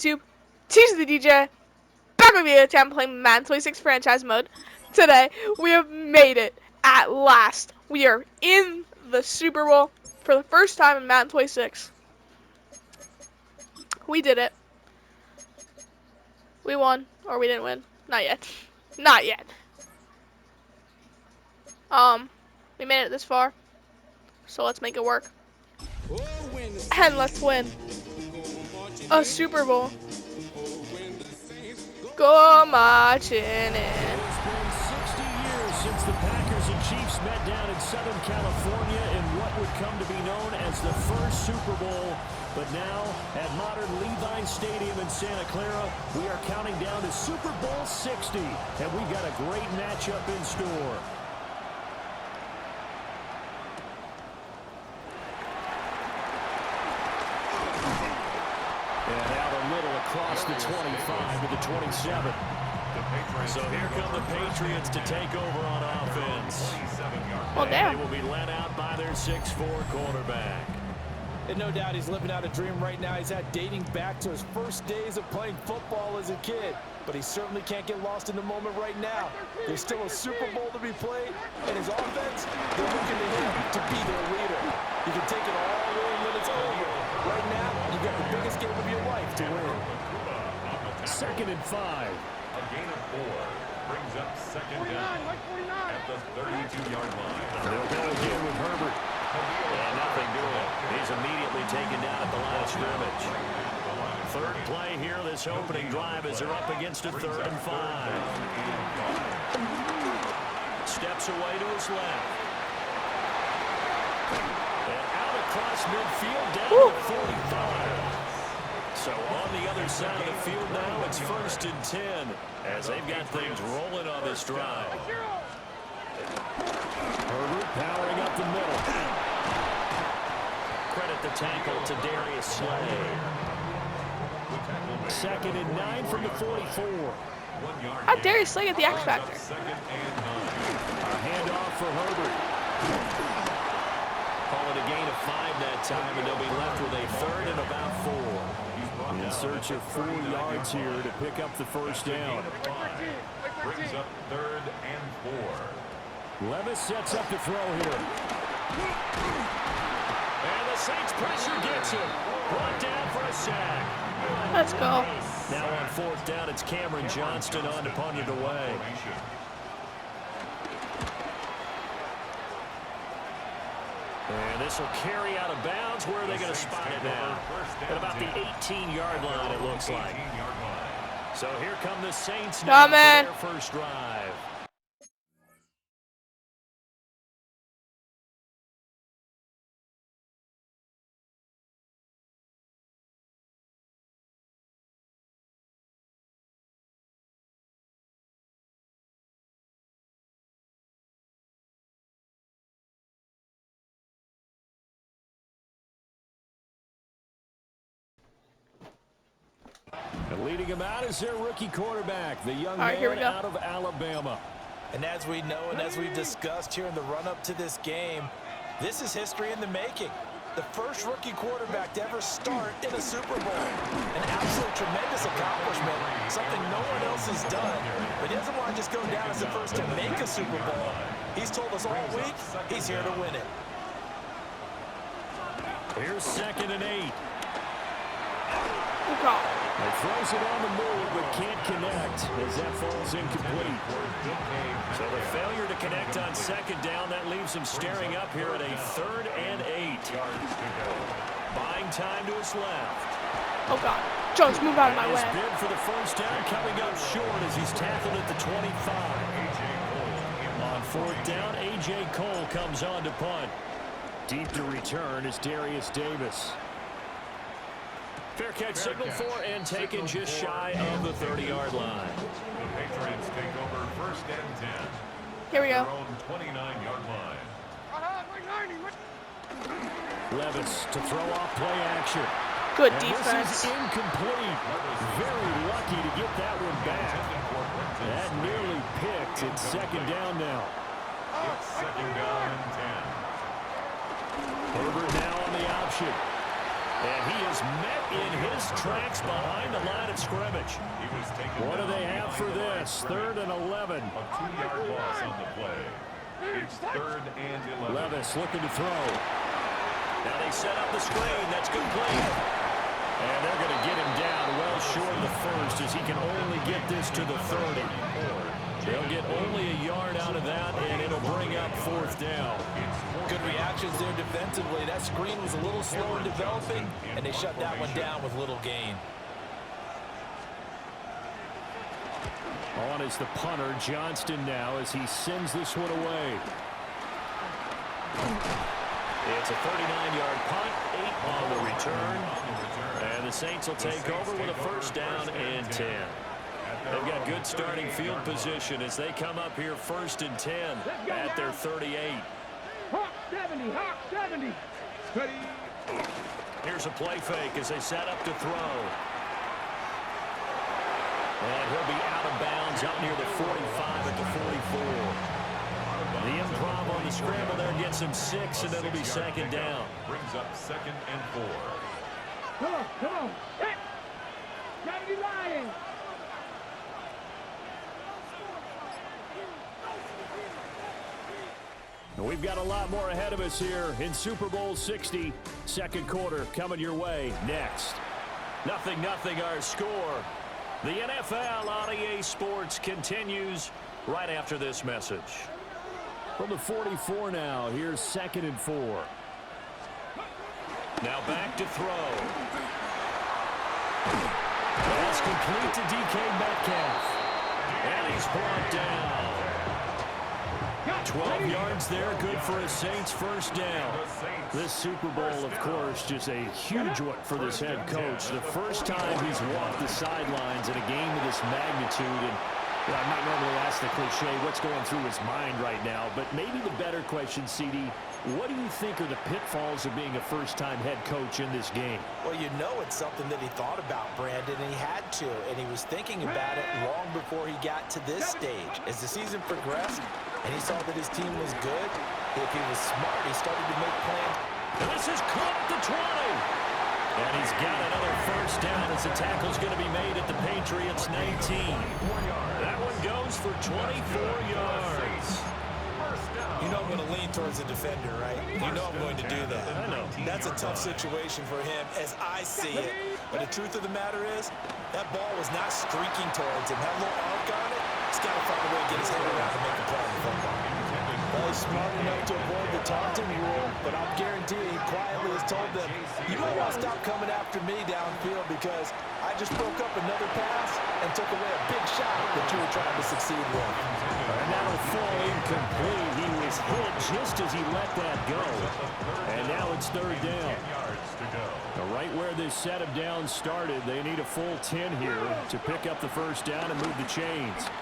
YouTube? Teach the DJ. Back with you today. I'm playing Madden 26 franchise mode. Today, we have made it at last. We are in the Super Bowl for the first time in Madden 26. We did it. We won, or we didn't win. Not yet. Not yet. We made it this far, so let's make it work. And let's win a Super Bowl. Go marching in. It's been 60 years since the Packers and Chiefs met down in Southern California in what would come to be known as the first Super Bowl. But now, at modern Levi Stadium in Santa Clara, we are counting down to Super Bowl 60. And we've got a great matchup in store. And out a little across the 25 to the 27. So here come the Patriots to take over on offense. Well, damn. They will be led out by their 6'4" quarterback. And no doubt he's living out a dream right now. He's had dating back to his first days of playing football as a kid. But he certainly can't get lost in the moment right now. There's still a Super Bowl to be played, and his offense, they're looking to him to be their leader. You can take it all in when it's over. Right now, you've got the biggest game of your life to win. 2nd and 5. A gain of 4 brings up 2nd down at the 32-yard line. They'll go again with Herbert. And nothing doing. He's immediately taken down at the line of scrimmage. Third play here, this opening drive as they're up against a 3rd and 5. Steps away to his left. And out across midfield down to 45. So on the other side of the field now, it's 1st and 10 as they've got things rolling on this drive. Herbert powering up the middle. Credit the tackle to Darius Slay. 2nd and 9 from the 44. How Darius Slay get the X Factor? A handoff for Herbert. Call it a gain of 5 that time, and they'll be left with a 3rd and about 4. In search of 4 yards here to pick up the first down. Brings up 3rd and 4. Levis sets up the throw here. And the Saints pressure gets him. Brought down for a sack. Let's go. Now on 4th down, it's Cameron Johnston on to punt it away. And this will carry out of bounds. Where are they going to spot it now? At about the 18-yard line, it looks like. So here come the Saints now for their first drive. And leading him out is their rookie quarterback, the young man out of Alabama. And as we know and as we've discussed here in the run-up to this game, this is history in the making. The first rookie quarterback to ever start in a Super Bowl. An absolute tremendous accomplishment, something no one else has done. But he doesn't want to just go down as the first to make a Super Bowl. He's told us all week he's here to win it. Here's 2nd and 8. Oh, He throws it on the move, but can't connect as that falls incomplete. So the failure to connect on 2nd down, that leaves him staring up here at a 3rd and 8. Buying time to his left. oh God. Jones, move out of my His way. bid for the first down coming up short as he's tackled at the 25. On 4th down, A.J. Cole comes on to punt. Deep to return is Darius Davis. Fair catch signal for and taken just shy of the 30-yard line. The Patriots take over 1st and 10. Here we go. Their own 29-yard line. Levis to throw off play action. Good and defense. This is incomplete. Very lucky to get that one back. That nearly picked. It's 2nd down now. It's 2nd down and 10. Herbert now on the option. And he is met in his tracks behind the line of scrimmage. What do they have for this? 3rd and 11. A 2-yard loss on the play. It's 3rd and 11. Levis looking to throw. Now they set up the screen. That's complete. And they're going to get him down well short of the first as he can only get this to the 30. They'll get only a yard out of that, and it'll bring up 4th down. Good reactions there defensively. That screen was a little slow in developing, and they shut that one down with little gain. On is the punter, Johnston now, as he sends this one away. It's a 39-yard punt, 8 on the return. And the Saints will take over with a 1st down and 10. They've got good starting field position as they come up here 1st and 10 at their 38. Hawk 70, Hawk 70. Ready. Here's a play fake as they set up to throw. And he'll be out of bounds up near the 45 at the 44. The improv on the scramble there gets him 6, and it'll be 2nd down. Brings up 2nd and 4. Come on, come on. Hey. 70 Lions. We've got a lot more ahead of us here in Super Bowl 60. 2nd quarter coming your way next. 0-0 our score. The NFL on EA Sports continues right after this message. From the 44 now, here's 2nd and 4. Now back to throw. Pass complete to DK Metcalf. And he's brought down. 12 yards there, good for a Saints 1st down. This Super Bowl, of course, just a huge one for this head coach. The first time he's walked the sidelines in a game of this magnitude. And I'm not normally asked the cliche, what's going through his mind right now, but maybe the better question, CD, what do you think are the pitfalls of being a first-time head coach in this game? Well, you know it's something that he thought about, Brandon, and he had to, and he was thinking about it long before he got to this stage. As the season progressed, and he saw that his team was good, if he was smart, he started to make plans. This is caught at the 20. And he's got another 1st down as the tackle's going to be made at the Patriots 19. That one goes for 24 yards. You know I'm going to lean towards the defender, right? You know I'm going to do that. I know. That's a tough situation for him as I see it. But the truth of the matter is, that ball was not streaking towards him. Had a little arc on it. He's got to find a way to get his head around and make a play on the football. Well, he's smart enough to avoid the taunting rule, but I'm guaranteeing he quietly has told them, you might want to stop coming after me downfield because I just broke up another pass and took away a big shot that you were trying to succeed with. And that'll fall incomplete. He was hit just as he let that go. And now it's 3rd down. Now right where this set of downs started, they need a full 10 here to pick up the 1st down and move the chains.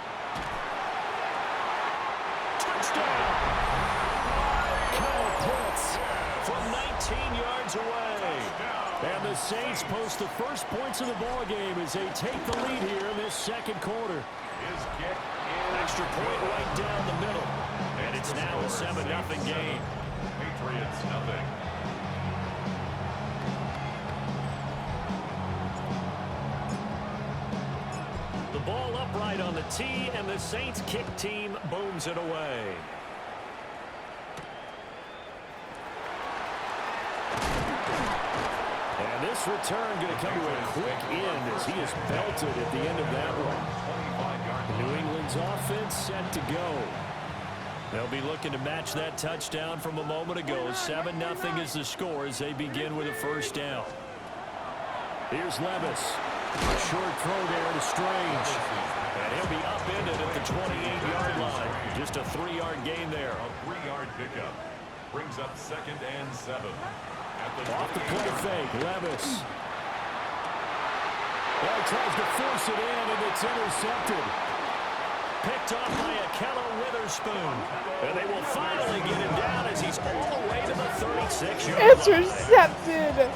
Touchdown! Kyle Pitts from 19 yards away. And the Saints post the first points of the ball game as they take the lead here in this 2nd quarter. Extra point right down the middle. And it's now a 7-0 game. Patriots nothing. The ball upright on the tee, and the Saints kick team booms it away. And this return going to come to a quick end as he is belted at the end of that one. New England's offense set to go. They'll be looking to match that touchdown from a moment ago. 7-0 is the score as they begin with a 1st down. Here's Levis. A short throw there to Strange. And he'll be upended at the 28-yard line. Just a 3-yard gain there. A 3-yard pickup. Brings up 2nd and 7. Off the play fake, Levis. Well, he tries to force it in, and it's intercepted. Picked off by Akello Witherspoon. And they will finally get him down as he's all the way to the 36-yard line. Intercepted.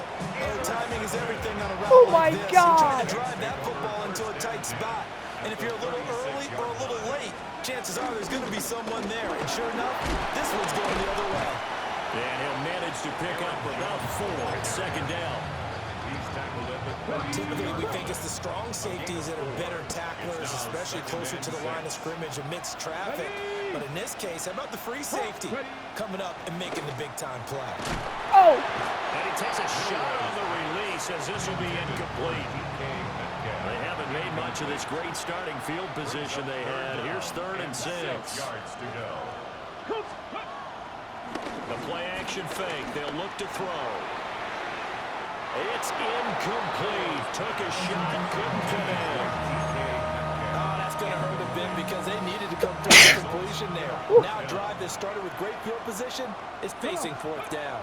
Timing is everything on a route Oh like my this. God. You're trying to drive that football into a tight spot. And if you're a little early or a little late, chances are there's going to be someone there. And sure enough, this one's going the other way. And he'll manage to pick up about 4 at 2nd down. He's tackled at the Typically, we think it's the strong safeties that are better tacklers, especially closer to the line of scrimmage amidst traffic. But in this case, how about the free safety coming up and making the big-time play? Oh! And he takes a shot on the release as this will be incomplete. They haven't made much of this great starting field position they had. Here's 3rd and 6. 6 yards to go. The play action fake. They'll look to throw. It's incomplete. Took a shot, couldn't connect. Oh, that's going to hurt a bit because they needed to come through the completion there. Now a drive that started with great field position is facing 4th down.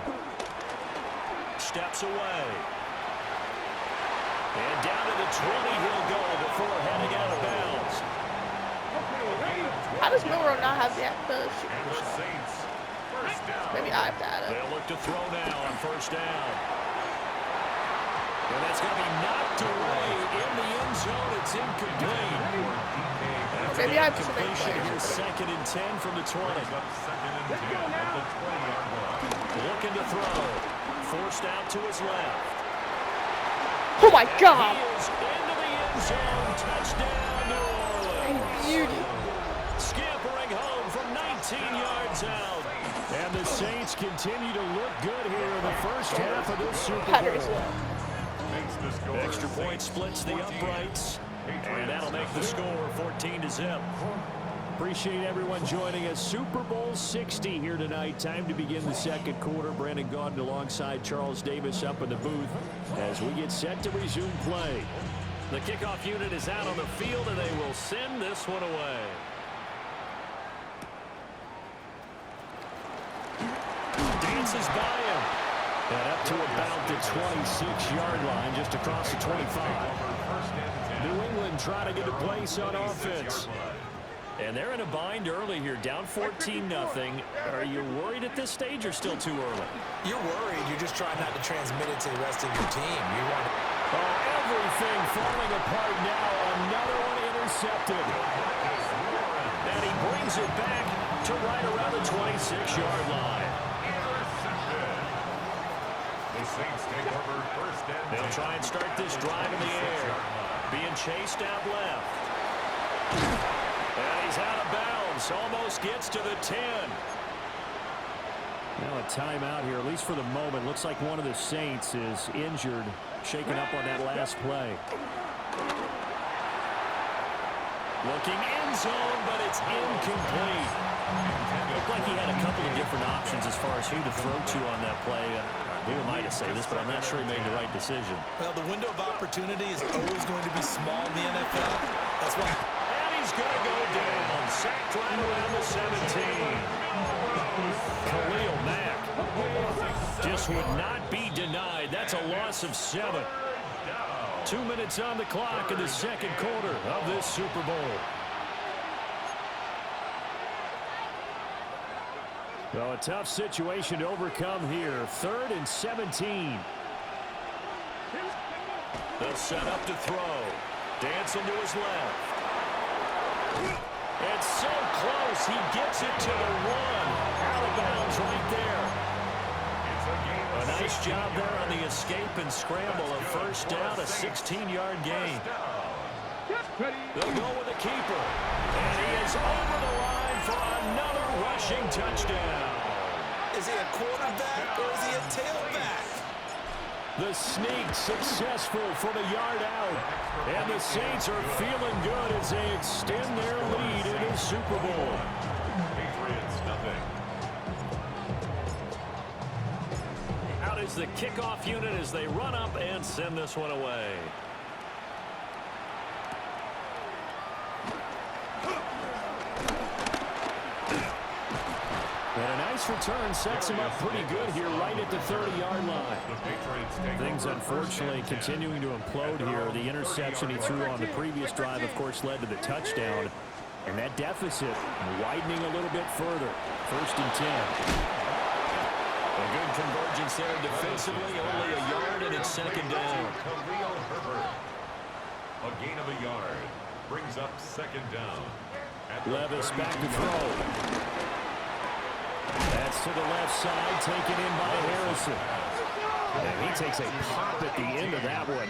Steps away. And down to the 20 he'll go before heading out of bounds. How does Milrow not have the And the Saints, first down. Maybe I have to add it. They'll look to throw now on 1st down. And that's going to be knocked away in the end zone. It's incomplete. After Maybe the I have to make incompletion, plays. here's 2nd and 10 from the 20. Up 2nd and 10 at the 20-yard line. Looking to throw. Forced out to his left. Oh my And God! he is into the end zone. Touchdown, New Orleans. Beauty. Scampering home from 19 yards out. And the Saints continue to look good here in the first half of this Super Patterson. Bowl. Makes the score Extra point Saints splits the 14, uprights. And Patriots that'll make the 0. score 14-0. Appreciate everyone joining us. Super Bowl 60 here tonight. Time to begin the second quarter. Brandon Gaudin alongside Charles Davis up in the booth as we get set to resume play. The kickoff unit is out on the field, and they will send this one away. Dances by him. And up to about the 26-yard line, just across the 25. New England trying to get a place on offense. And they're in a bind early here, down 14-0. Are you worried at this stage or still too early? You're worried. You're just trying not to transmit it to the rest of your team. You want to... Oh, everything falling apart now. Another one intercepted. And he brings it back to right around the 26-yard line. The Saints take over 1st and 10. They'll try and start this drive in the air. Being chased out left. And he's out of bounds. Almost gets to the 10. Now a timeout here, at least for the moment. Looks like one of the Saints is injured, shaken up on that last play. Looking end zone, but it's incomplete. Looked like he had a couple of different options as far as who to throw to on that play. Who am I to say this, but I'm not sure he made the right decision. Well, the window of opportunity is always going to be small in the NFL. That's why... He's going to go down. Sacked right around the 17. Khalil Mack just would not be denied. That's a loss of 7. 2 minutes on the clock in the second quarter of this Super Bowl. Well, a tough situation to overcome here. 3rd and 17. They'll set up to throw. Dancing to his left. It's so close, he gets it to the 1. Out of bounds right there. A nice job there on the escape and scramble. A first down, a 16-yard gain. They'll go with a keeper. And he is over the line for another rushing touchdown. Is he a quarterback or is he a tailback? The sneak successful from a yard out. And the Saints are feeling good as they extend their lead in the Super Bowl. Patriots, nothing. Out is the kickoff unit as they run up and send this one away. And a nice return sets him up pretty good here right at the 30-yard line. The Patriots take Things over unfortunately 1st and 10. continuing to implode here. The interception he threw on the previous drive, of course, led to the touchdown. And that deficit widening a little bit further. 1st and 10. A good convergence there defensively. Only a yard and it's 2nd down. Khalil Herbert. A gain of a yard. Brings up 2nd down. At the Levis back to 32. throw. That's to the left side, taken in by Harrison. And he takes a pop at the end of that one.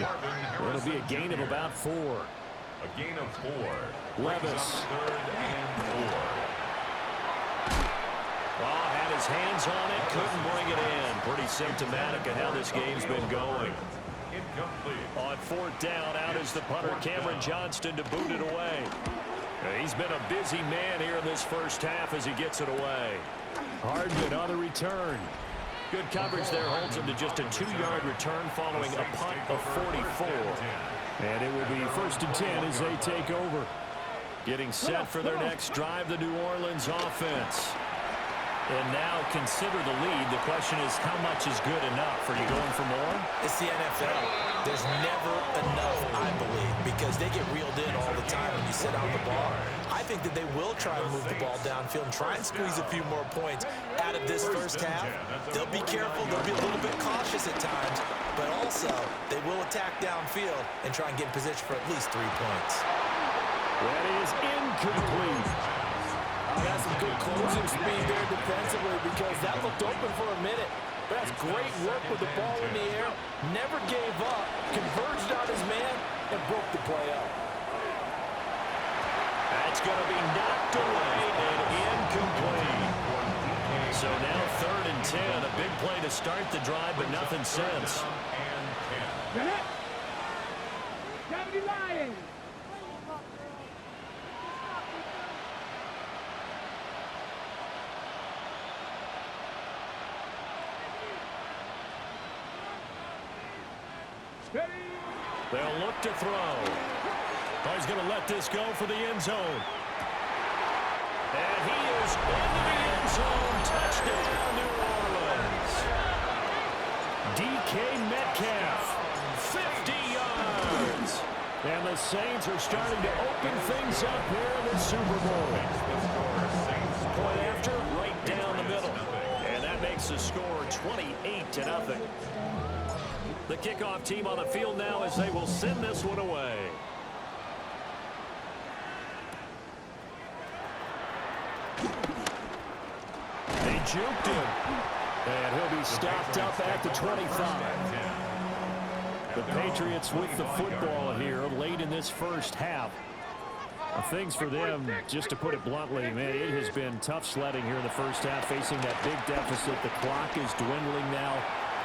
it'll be a gain of about 4. A gain of 4. Levis. Third and 4. Oh, had his hands on it, couldn't bring it in. Pretty symptomatic of how this game's been going. Incomplete. On 4th down, out is the punter, Cameron Johnston, to boot it away. He's been a busy man here in this first half as he gets it away. Hardman on the return. Good coverage there, holds him to just a 2-yard return following a punt of 44. And it will be 1st and 10 as they take over. Getting set for their next drive, the New Orleans offense. And now consider the lead. The question is, how much is good enough? Are you going for more? It's the NFL. There's never enough, I believe, because they get reeled in all the time when you sit out the ball. I think that they will try and move the ball downfield and try and squeeze a few more points out of this first half. They'll be careful. They'll be a little bit cautious at times, but also they will attack downfield and try and get in position for at least 3 points. That is incomplete. That's some good closing speed there defensively because that looked open for a minute. But that's great work with the ball in the air. Never gave up, converged on his man, and broke the play up. That's going to be knocked away and incomplete. So now 3rd and 10. A big play to start the drive, but nothing since. Deputy Lions. They'll look to throw. Oh, he's going to let this go for the end zone. And he is into the end zone. Touchdown, New Orleans. DK Metcalf, 50 yards. And the Saints are starting to open things up here in the Super Bowl. Point after, right down the middle. And that makes the score 28-0. The kickoff team on the field now as they will send this one away. They juked him. And he'll be stopped up at the 25. The Patriots with the football here late in this first half. Things for them, just to put it bluntly, man, it has been tough sledding here in the first half, facing that big deficit. The clock is dwindling now.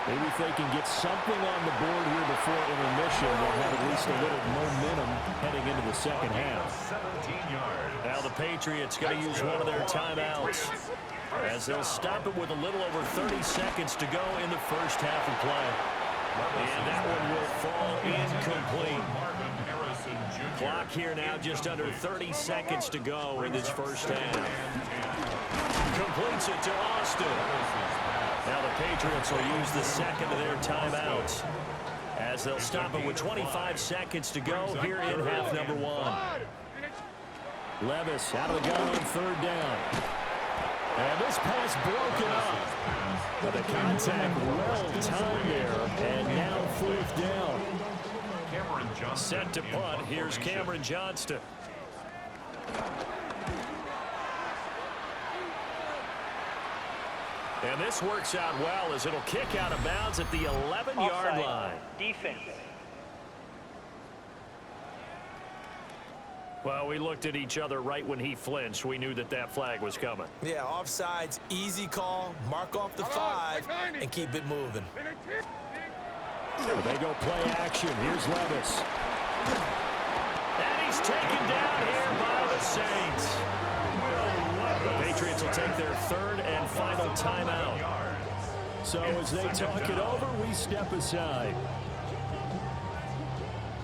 Maybe if they can get something on the board here before intermission, they'll have at least a little momentum heading into the second half. Now the Patriots going to use one of their timeouts as they'll stop it with a little over 30 seconds to go in the first half of play. And that one will fall incomplete. Clock here now just under 30 seconds to go in this first half. Completes it to Austin. Now the Patriots will use the second of their timeouts as they'll stop it with 25 seconds to go here in half number 1. Levis out of the gun on 3rd down. And this pass broken up. But the contact well timed there. And now 4th down. Set to punt. Here's Cameron Johnston. And this works out well as it'll kick out of bounds at the 11-yard line. Defense. Well, we looked at each other right when he flinched. We knew that that flag was coming. Yeah, offsides, easy call, mark off the 5, and keep it moving. They go play action. Here's Levis. And he's taken down here by the Saints. The Patriots will take their 3rd and final timeout. So as they talk it over, we step aside.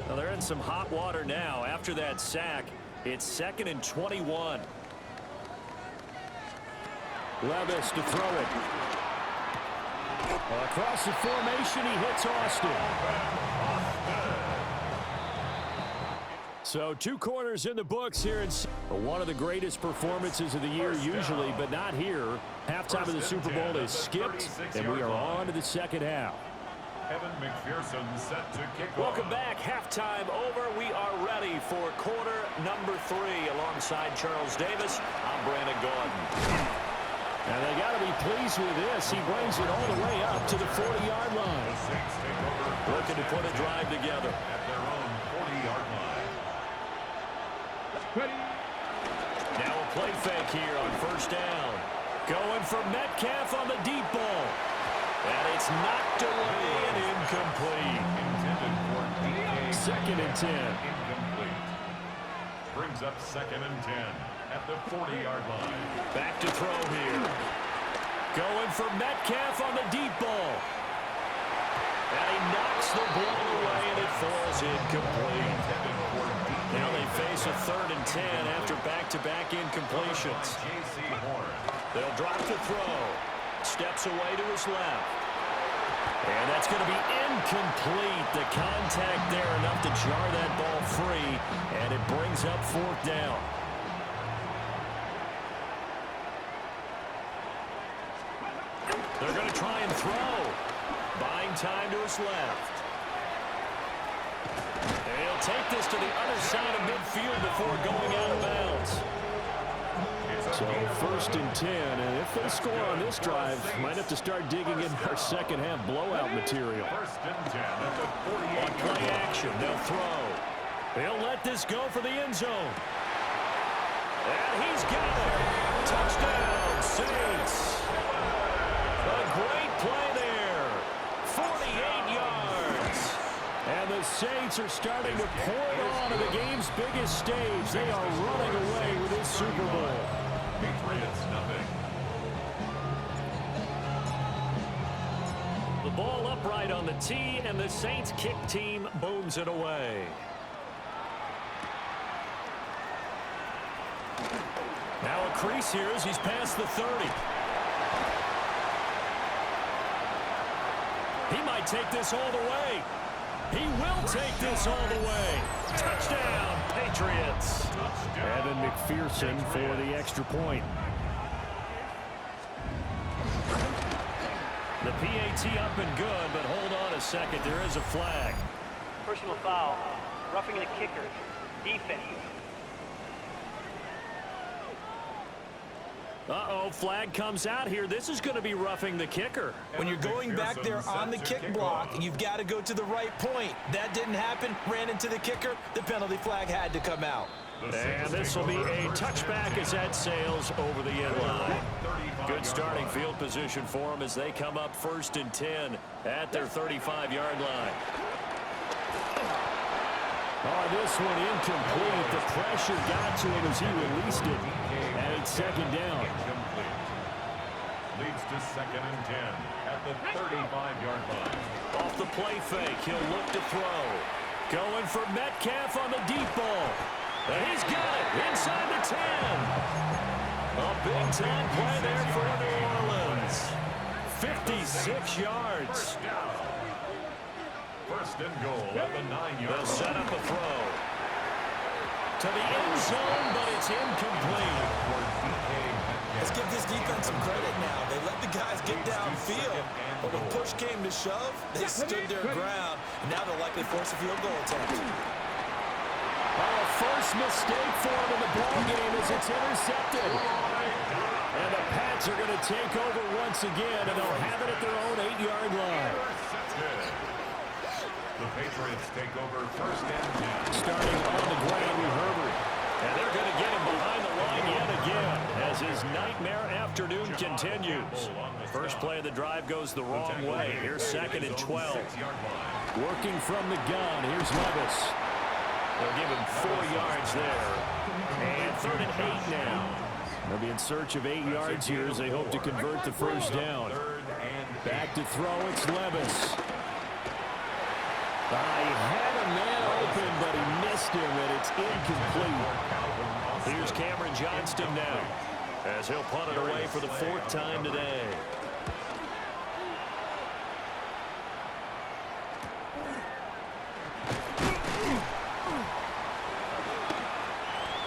Well, they're in some hot water now. After that sack, it's 2nd and 21. Levis to throw it. Across the formation, he hits Austin. So 2 corners in the books here. One of the greatest performances of the year usually, but not here. Halftime of the Super Bowl is skipped, and we are on to the second half. McPherson set to kick off. Welcome back. Halftime over. We are ready for quarter number 3. Alongside Charles Davis, I'm Brandon Gordon. And they got to be pleased with this. He brings it all the way up to the 40-yard line. Looking to put a drive together. At their own Ready. Now a play fake here on first down. Going for Metcalf on the deep ball. And it's knocked away and incomplete. Intended for DK. 2nd and 10. Incomplete. Brings up 2nd and 10 at the 40-yard line. Back to throw here. Going for Metcalf on the deep ball. And he knocks the ball away and it falls incomplete. Now they face a 3rd and 10 after back-to-back incompletions. They'll drop the throw. Steps away to his left. And that's going to be incomplete. The contact there enough to jar that ball free. And it brings up 4th down. They're going to try and throw. Buying time to his left. And he'll take this to the other side of midfield before going out of bounds. So 1st and 10, and if they score on this drive, might have to start digging in our second half blowout material. 1st and 10 at the 48. On play action, they'll throw. They'll let this go for the end zone. And he's got it. Touchdown, Saints. A great play there. 48 yards. And the Saints are starting to pour it on to the game's biggest stage. They are running away with this Super Bowl. Patriots, nothing. The ball upright on the tee, and the Saints kick team booms it away. Now a crease here as he's past the 30. He might take this all the way. He will take this all the way. Touchdown, Patriots. Evan McPherson for the extra point. The PAT up and good, but hold on a second. There is a flag. Personal foul. Roughing the kicker. Defense. Uh-oh, flag comes out here. This is going to be roughing the kicker. When you're going back there on the kick block, you've got to go to the right point. That didn't happen. Ran into the kicker. The penalty flag had to come out. And this will be a touchback as that sails over the end line. Good starting field position for them as they come up 1st and 10 at their 35-yard line. Oh, this one incomplete. The pressure got to him as he released it. And it's 2nd down. Incomplete. Leads to 2nd and 10 at the 35-yard line. Off the play fake, he'll look to throw. Going for Metcalf on the deep ball. And he's got it inside the 10. A big-time play there for New Orleans. 56 yards. 1st and goal at the 9-yard They'll line. set up a throw. To the end zone, but it's incomplete. Let's give this defense some credit now. They let the guys get downfield. But when push came to shove, they stood their ground. And now they'll likely force a field goal attempt. Oh, first mistake for him in the ballgame as it's intercepted. And the Pats are going to take over once again, and they'll have it at their own 8-yard line. The Patriots take over 1st and 10. Starting on the ground with Herbert. And they're going to get him behind the line yet again as his nightmare afternoon continues. First play of the drive goes the wrong way. Here's 2nd and 12. Working from the gun. Here's Levis. They'll give him 4 yards there. And 3rd and 8 now. They'll be in search of 8 yards here as they hope to convert the 1st down. Back to throw, it's Levis. He had a man open, but he missed him, and it's incomplete. Here's Cameron Johnston now, as he'll punt it away for the 4th time today.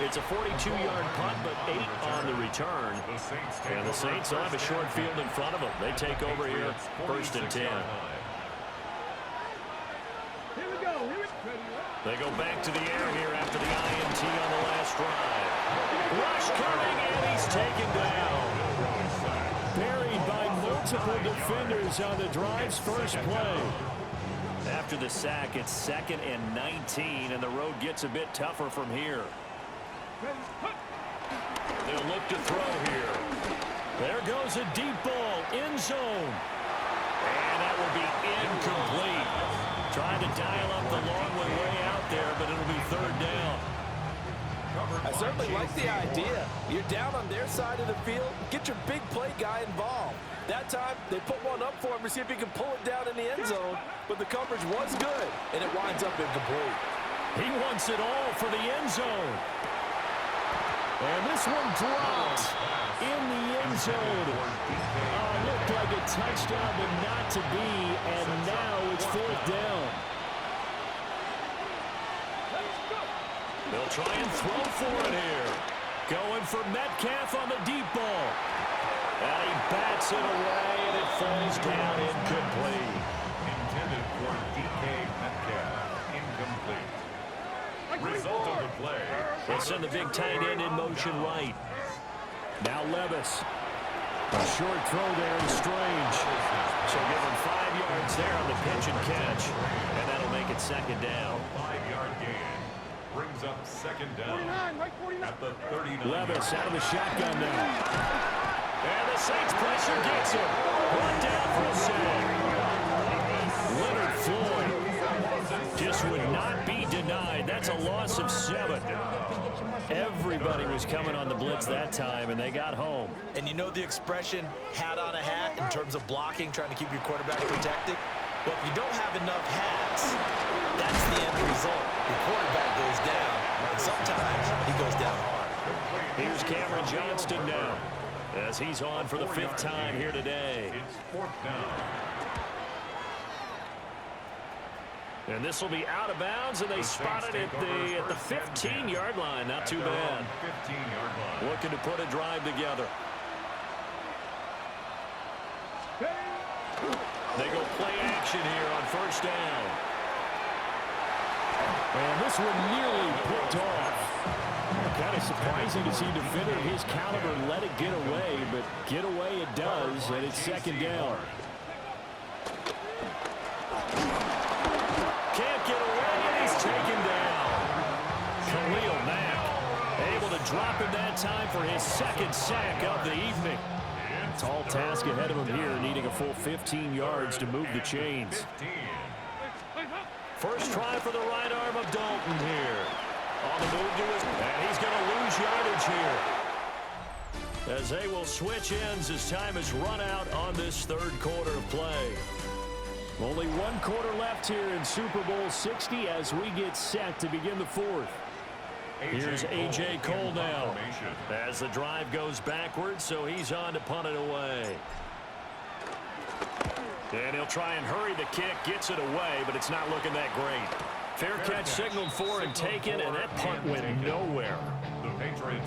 It's a 42-yard punt, but 8 on the return. And the Saints will have a short field in front of them. They take over here, 1st and 10. Here we go. They go back to the air here after the INT on the last drive. Rush coming, and he's taken down. Buried by multiple defenders on the drive's first play. After the sack, it's 2nd and 19, and the road gets a bit tougher from here. They'll look to throw here. There goes a deep ball, end zone. And that will be incomplete. Trying to dial up the long way out there, but it'll be third down. I certainly like the idea. You're down on their side of the field. Get your big play guy involved. That time, they put one up for him to see if he can pull it down in the end zone. But the coverage was good, and it winds up incomplete. He wants it all for the end zone. And this one dropped in the end zone. Looked like a touchdown, but not to be. And now it's fourth down. They'll try and throw for it here. Going for Metcalf on the deep ball. And he bats it away, and it falls down incomplete. Intended for DK Metcalf. Incomplete. Result of the play. They send the big tight end in motion right. Now Levis. A short throw there is Strange. So give him 5 yards there on the pitch and catch. And that'll make it second down. 5-yard gain. Brings up second down at the 39. Levis out of the shotgun now. And the Saints pressure gets him. One down for a sack. Leonard Floyd just would not be denied. That's a loss of 7. Everybody was coming on the blitz that time, and they got home. And you know the expression, hat on a hat, in terms of blocking, trying to keep your quarterback protected? Well, if you don't have enough hats, that's the end result. Your quarterback goes down, and sometimes he goes down hard. Here's Cameron Johnston now, as he's on for the 5th time here today. It's fourth down. And this will be out of bounds, and they spot it at the 15-yard line. Not too bad. 15-yard line. Looking to put a drive together. They go play action here on first down. And this one nearly picked off. Kind of surprising to see a defender of his caliber let it get away, but get away it does, and it's second down. Can't get away, and he's taken down. Khalil Mack able to drop him that time for his second sack of the evening. Tall task ahead of him here, needing a full 15 yards to move the chains. First try for the right arm of Dalton here. On the move to his, and he's going to lose yardage here. As they will switch ends as time has run out on this third quarter of play. Only 1 quarter left here in Super Bowl 60 as we get set to begin the fourth. Here's A.J. Cole now as the drive goes backwards, so he's on to punt it away. And he'll try and hurry the kick, gets it away, but it's not looking that great. Fair catch signaled for and taken, and that punt went nowhere.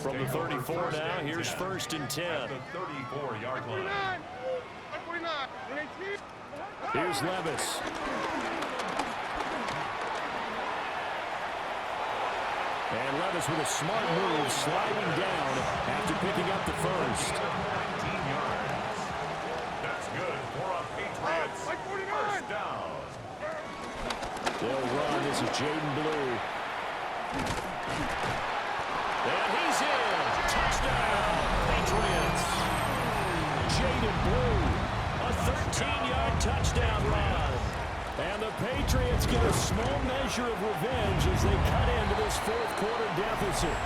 From the 34 now, here's first and 10. The 34-yard line. Here's Levis. And Levis with a smart move, sliding down after picking up the first. 19 yards. That's good for a Patriots first down. They'll run. This is Jaden Blue. And he's in. Touchdown, Patriots. Jaden Blue. A 13-yard touchdown run. And the Patriots get a small measure of revenge as they cut into this fourth quarter deficit.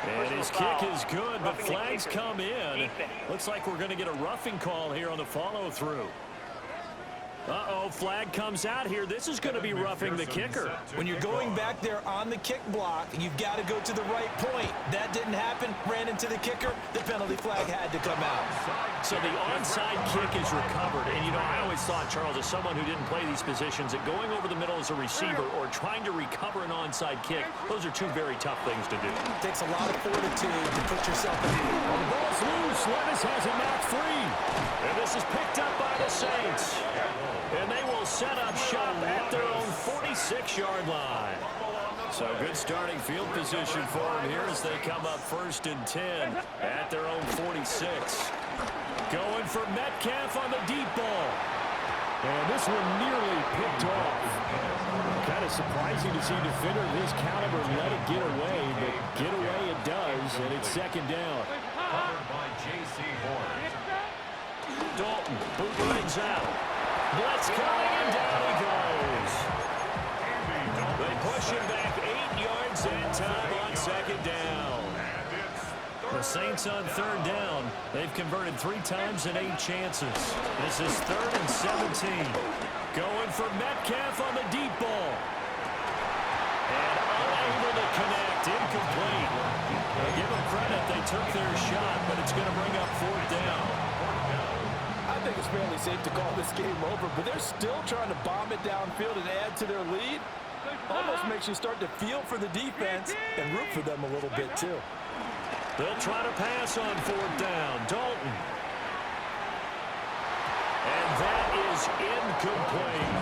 And his kick is good, but flags come in. Looks like we're going to get a roughing call here on the follow-through. Uh-oh, flag comes out here. This is going to be roughing the kicker. When you're going back there on the kick block, you've got to go to the right point. That didn't happen. Ran into the kicker. The penalty flag had to come out. So the onside kick is recovered. And, you know, I always thought, Charles, as someone who didn't play these positions, that going over the middle as a receiver or trying to recover an onside kick, those are two very tough things to do. It takes a lot of fortitude to put yourself in. Well, the ball's loose. Levis has it knocked free. And this is picked up by the Saints. And they will set up shop at their own 46-yard line. So good starting field position for them here as they come up first and 10 at their own 46. Going for Metcalf on the deep ball. And this one nearly picked off. Kind of surprising to see a defender of his caliber let it get away, but get away it does, and it's second down. Covered by J.C. Horn. Dalton bootlegs out. Blitz coming, and down he goes. They push him back 8 yards that time on second down. The Saints on third down. They've converted 3 times in 8 chances. This is 3rd and 17. Going for Metcalf on the deep ball. And unable to connect. Incomplete. Give them credit. They took their shot, but it's going to bring up 4th down. I think it's fairly safe to call this game over, but they're still trying to bomb it downfield and add to their lead. Almost makes you start to feel for the defense and root for them a little bit, too. They'll try to pass on 4th down. Dalton. And that is incomplete.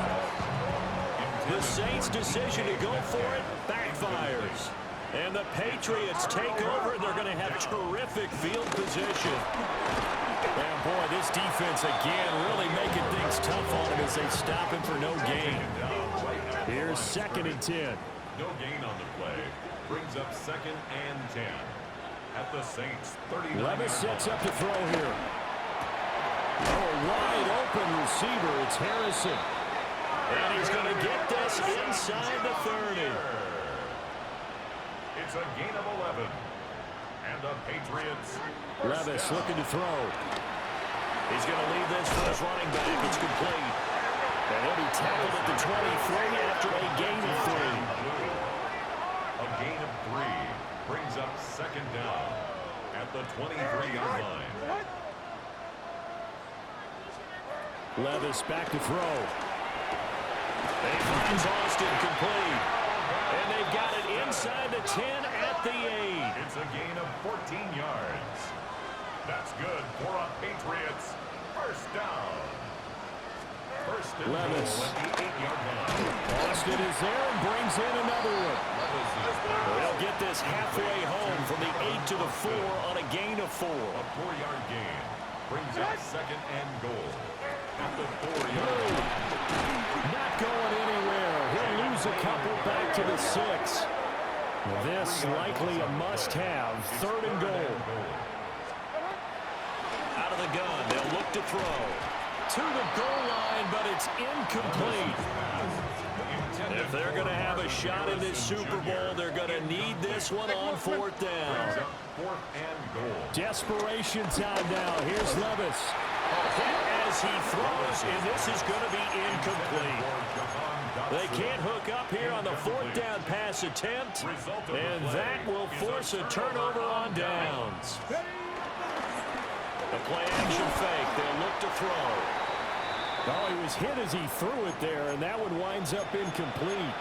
The Saints' decision to go for it backfires. And the Patriots take over. They're going to have terrific field position. And boy, this defense again really making things tough on him as they stop him for no gain. Here's 2nd and 10. No gain on the play. Brings up 2nd and 10. At the Saints 39. Levis sets up to throw here. Oh, wide open receiver. It's Harrison. And he's going to get this inside the 30. It's a gain of 11. And the Patriots. Levis looking to throw. He's going to leave this for his running back. It's complete. And he'll be tackled at the 23 after a gain of 3. A gain of 3 brings up 2nd down at the 23-yard line. Levis back to throw. They find Austin complete. And they've got it inside the 10 at the 8. It's a gain of 14 yards. That's good for a Patriots first down. First and Levis. goal at the 8-yard line. Austin is there and brings in another one. They'll get this halfway home from the 8 to the 4 on a gain of 4. A 4-yard gain brings up 2nd and goal at the 4-yard line. Not going anywhere. He'll lose a couple back to the 6. This likely a must-have. 3rd and goal. Out of the gun. They'll look to throw. To the goal line, but it's incomplete. If they're going to have a shot in this Super Bowl, they're going to need this one on 4th down. 4th and goal. Desperation time now. Here's Levis. A hit as he throws, and this is going to be incomplete. They can't hook up here on the 4th down pass attempt, and that will force a turnover on downs. The play action fake. They'll look to throw. Oh, he was hit as he threw it there, and that one winds up incomplete.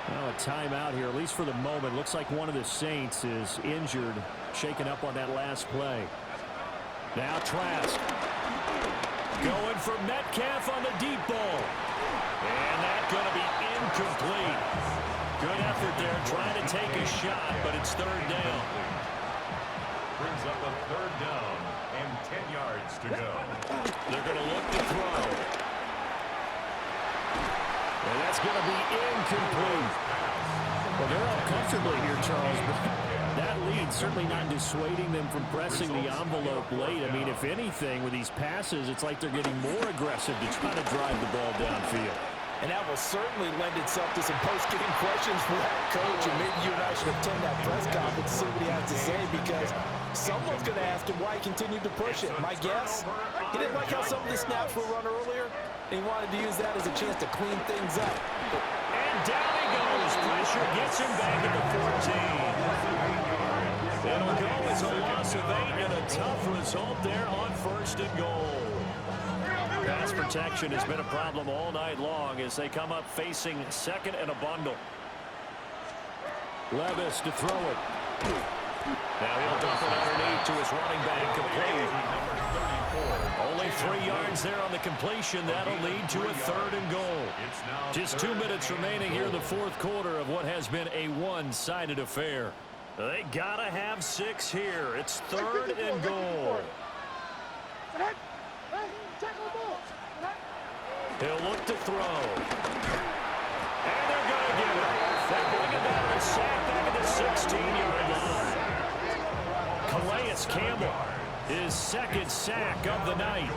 Well, a timeout here, at least for the moment. Looks like one of the Saints is injured, shaken up on that last play. Now Trask. Going for Metcalf on the deep ball. And that's going to be incomplete. Good effort there, trying to take a shot, but it's 3rd down. Brings up a 3rd down and 10 yards to go. They're going to look to throw. And that's going to be incomplete. Well, they're up comfortably here, Charles, but that lead certainly not dissuading them from pressing the envelope late. I mean, if anything, with these passes, it's like they're getting more aggressive to try to drive the ball downfield. And that will certainly lend itself to some post-game questions for that coach. And maybe you and I should attend that press conference to see what he has to say, because someone's going to ask him why he continued to push it. My guess, he didn't like how some of the snaps were run earlier, and he wanted to use that as a chance to clean things up. And down he goes. Pressure gets him back at the 14. It'll go as a loss of 8 and a tough result there on 1st and goal. Pass protection has been a problem all night long as they come up facing 2nd and a bundle. Levis to throw it. Now he'll dump it underneath to his running back, complete. Only 3 yards there on the completion. That'll lead to a 3rd and goal. Just 2 minutes remaining here in the 4th quarter of what has been a one-sided affair. They gotta have 6 here. It's 3rd and goal. He'll look to throw. And they're going to get it. They bring it down and sack back at the 16-yard line. Calais Campbell, his second sack of the night.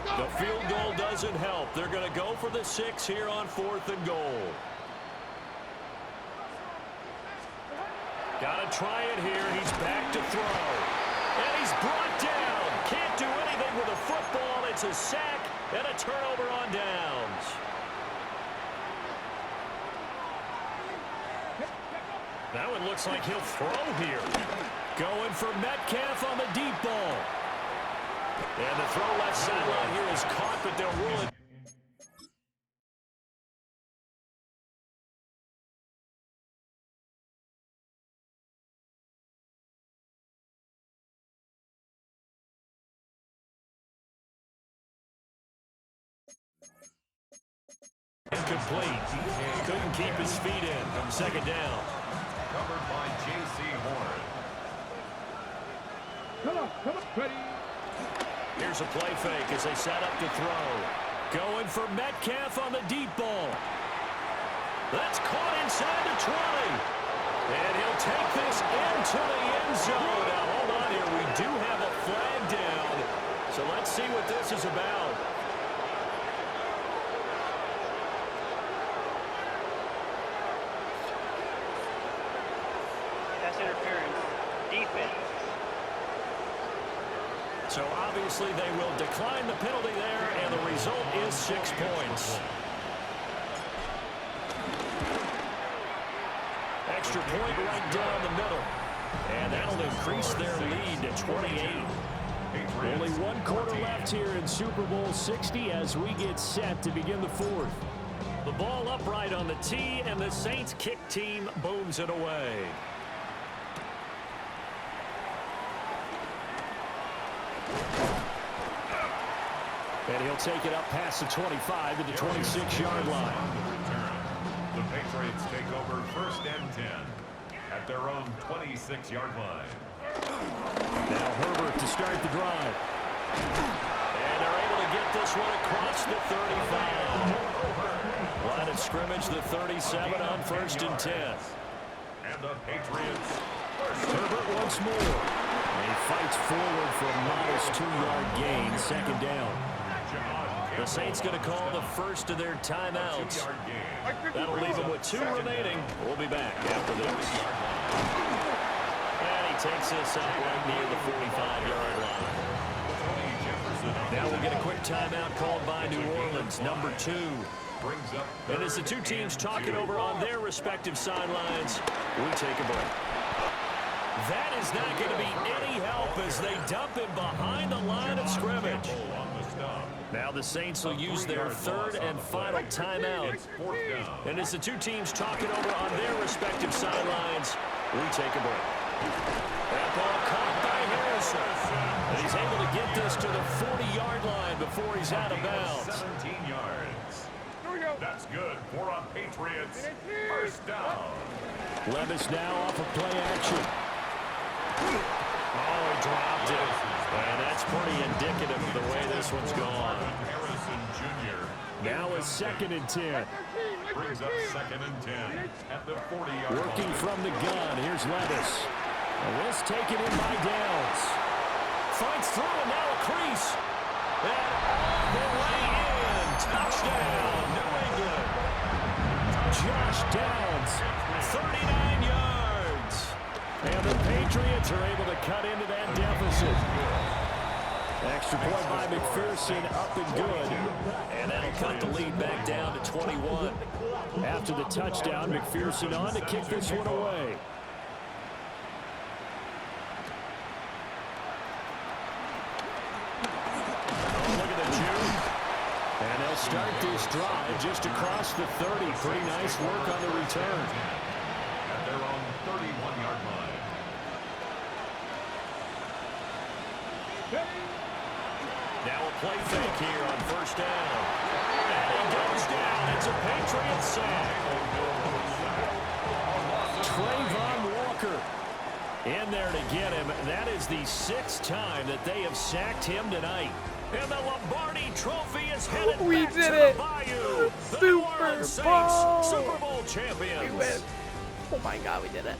The field goal doesn't help. They're going to go for the 6 here on 4th and goal. Got to try it here. He's back to throw. And he's brought down. Can't do anything with a football. It's a sack and a turnover on downs. That one looks like he'll throw here. Going for Metcalf on the deep ball. And the throw left sideline here is caught, but they'll rule it. Incomplete. Couldn't keep his feet in. Second down. Covered by J.C. Horn. Come on, ready. Here's a play fake as they set up to throw. Going for Metcalf on the deep ball. That's caught inside the 20. And he'll take this into the end zone. Now, hold on here. We do have a flag down. So let's see what this is about. That's interference. Defense. So obviously they will decline the penalty there, and the result is 6 points. Extra point right down the middle. And that'll increase their lead to 28. Only 1 quarter left here in Super Bowl 60 as we get set to begin the 4th. The ball upright on the tee, and the Saints kick team booms it away. And he'll take it up past the 25 to the 26-yard line. The Patriots take over 1st and 10 at their own 26-yard line. Now Herbert to start the drive. And they're able to get this one across the 35. Line of scrimmage, the 37 on 1st and 10. And the Patriots. Herbert once more. And he fights forward for a modest 2-yard gain, 2nd down. The Saints going to call the first of their timeouts. That'll leave them with 2 remaining. We'll be back after this. And he takes this up right near the 45-yard line. Now we'll get a quick timeout called by New Orleans, number 2. And as the 2 teams talk it over on their respective sidelines, we take a break. That is not going to be any help as they dump him behind the line of scrimmage. Now the Saints will use their 3rd and final timeout. And as the 2 teams talk it over on their respective sidelines, we take a break. That ball caught by Harrison. And he's able to get this to the 40-yard line before he's out of bounds. 17 yards. That's good for a Patriots 1st down. Levis now off of play action. Oh, he dropped it. And that's pretty indicative of the way this one's gone. Harrison Jr. Now a 2nd and 10. Brings up 2nd and 10 at the 40-yard line. Working from the gun. Here's Levis. And this taken in by Downs. Fights through and now a crease. And all the way in. Touchdown, New England. Josh Downs, 39 yards. And the Patriots are able to cut into that deficit. Extra point by McPherson, up and good. And that'll cut the lead back down to 21. After the touchdown, McPherson on to kick this one away. Oh, look at the juke. And they'll start this drive just across the 30. Pretty nice work on the return. At their own 31-yard line. Now a play fake here on 1st down. And he goes down. It's a Patriot sack. Trayvon Walker in there to get him. That is the 6th time that they have sacked him tonight. And the Lombardi Trophy is headed We back did to the it. Bayou. The New Super Orleans Saints, Bowl. Super Bowl We champions. win. Oh my God, we did it.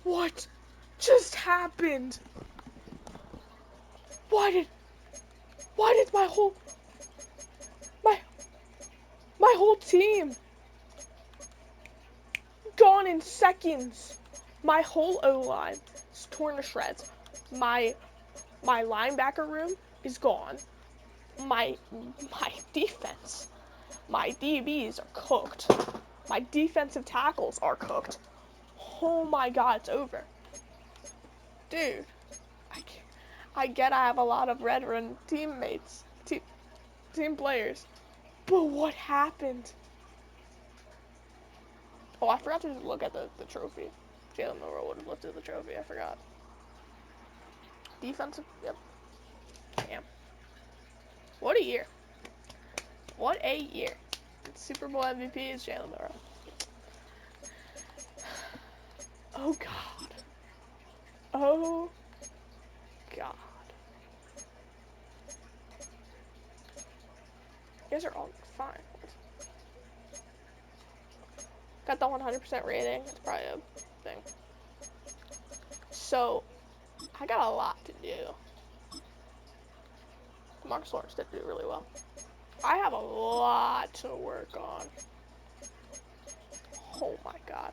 What just happened? Why did my my whole team gone in seconds? My whole O-line is torn to shreds. My linebacker room is gone. My defense, my DBs are cooked. My defensive tackles are cooked. Oh my God, it's over. Dude, I get I have a lot of veteran teammates, team players, but what happened? Oh, I forgot to look at the trophy. Jalen Milroe would have looked at the trophy. I forgot. Defensive, yep. Damn. What a year. What a year. Super Bowl MVP is Jalen Milroe. Oh God. Oh God. You guys are all fine. Got the 100% rating. That's probably a thing. So, I got a lot to do. Marcus Lawrence did do really well. I have a lot to work on. Oh my God.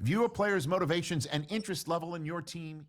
View a player's motivations and interest level in your team.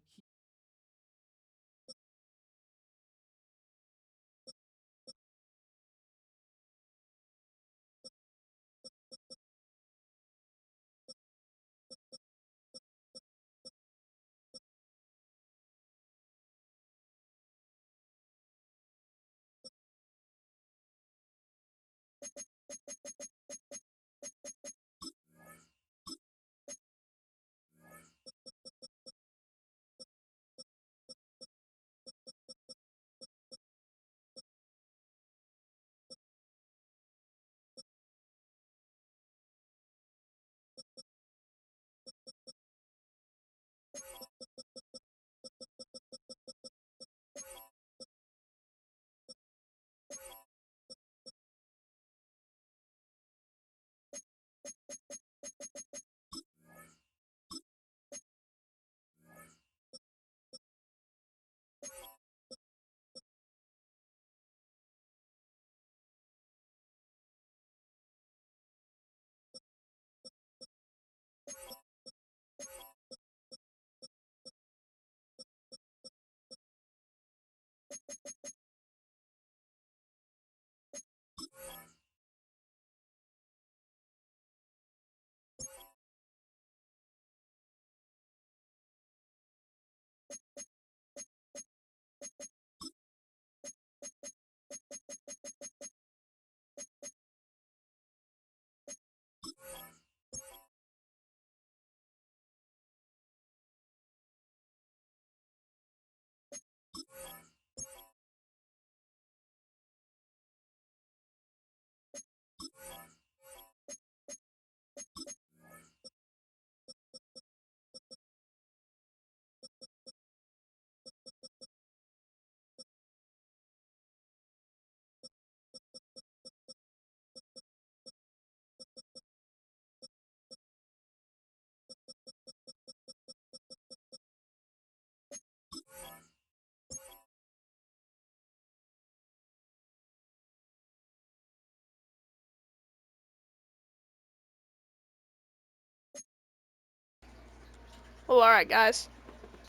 Well, alright, guys.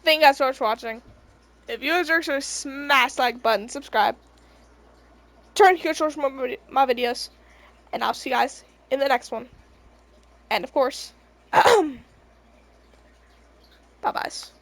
Thank you guys so much for watching. If you guys are so smash the like button, subscribe, turn to watch more my videos, and I'll see you guys in the next one. And of course, bye-byes.